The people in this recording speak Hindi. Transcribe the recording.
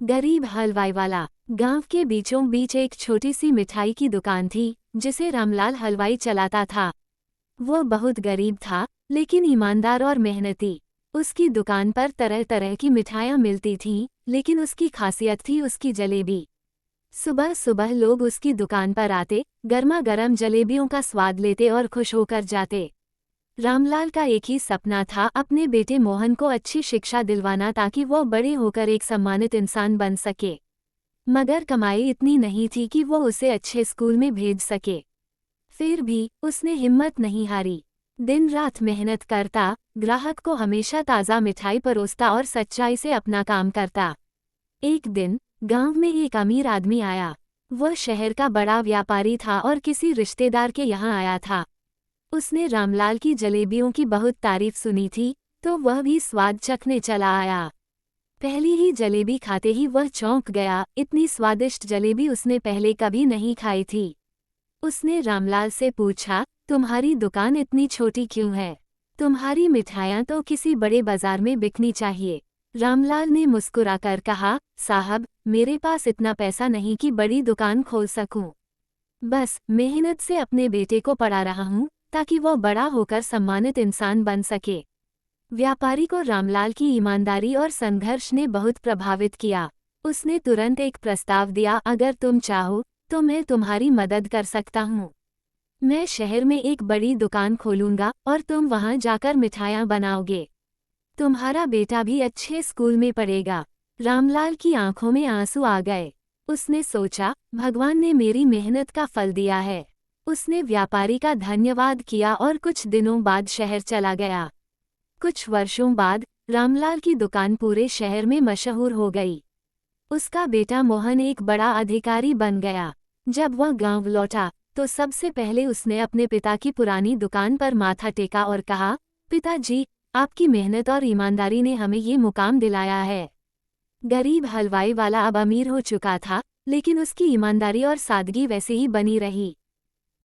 गरीब हलवाई वाला। गांव के बीचों बीच एक छोटी सी मिठाई की दुकान थी जिसे रामलाल हलवाई चलाता था। वो बहुत गरीब था लेकिन ईमानदार और मेहनती। उसकी दुकान पर तरह तरह की मिठाइयाँ मिलती थीं, लेकिन उसकी खासियत थी उसकी जलेबी। सुबह सुबह लोग उसकी दुकान पर आते, गर्मा गर्म जलेबियों का स्वाद लेते और खुश होकर जाते। रामलाल का एक ही सपना था, अपने बेटे मोहन को अच्छी शिक्षा दिलवाना ताकि वो बड़े होकर एक सम्मानित इंसान बन सके। मगर कमाई इतनी नहीं थी कि वो उसे अच्छे स्कूल में भेज सके। फिर भी उसने हिम्मत नहीं हारी। दिन रात मेहनत करता, ग्राहक को हमेशा ताज़ा मिठाई परोसता और सच्चाई से अपना काम करता। एक दिन गांव में एक अमीर आदमी आया। वह शहर का बड़ा व्यापारी था और किसी रिश्तेदार के यहाँ आया था। उसने रामलाल की जलेबियों की बहुत तारीफ सुनी थी, तो वह भी स्वाद चखने चला आया। पहली ही जलेबी खाते ही वह चौंक गया, इतनी स्वादिष्ट जलेबी उसने पहले कभी नहीं खाई थी। उसने रामलाल से पूछा, तुम्हारी दुकान इतनी छोटी क्यों है? तुम्हारी मिठाइयाँ तो किसी बड़े बाजार में बिकनी चाहिए। रामलाल ने मुस्कुराकर कहा, साहब, मेरे पास इतना पैसा नहीं कि बड़ी दुकान खोल सकूं। बस मेहनत से अपने बेटे को पढ़ा रहा हूं ताकि वो बड़ा होकर सम्मानित इंसान बन सके। व्यापारी को रामलाल की ईमानदारी और संघर्ष ने बहुत प्रभावित किया। उसने तुरंत एक प्रस्ताव दिया, अगर तुम चाहो तो मैं तुम्हारी मदद कर सकता हूँ। मैं शहर में एक बड़ी दुकान खोलूंगा और तुम वहां जाकर मिठाइयाँ बनाओगे। तुम्हारा बेटा भी अच्छे स्कूल में पढ़ेगा। रामलाल की आंखों में आंसू आ गए। उसने सोचा, भगवान ने मेरी मेहनत का फल दिया है। उसने व्यापारी का धन्यवाद किया और कुछ दिनों बाद शहर चला गया। कुछ वर्षों बाद रामलाल की दुकान पूरे शहर में मशहूर हो गई। उसका बेटा मोहन एक बड़ा अधिकारी बन गया। जब वह गांव लौटा तो सबसे पहले उसने अपने पिता की पुरानी दुकान पर माथा टेका और कहा, पिताजी, आपकी मेहनत और ईमानदारी ने हमें ये मुकाम दिलाया है। गरीब हलवाई वाला अब अमीर हो चुका था, लेकिन उसकी ईमानदारी और सादगी वैसे ही बनी रही।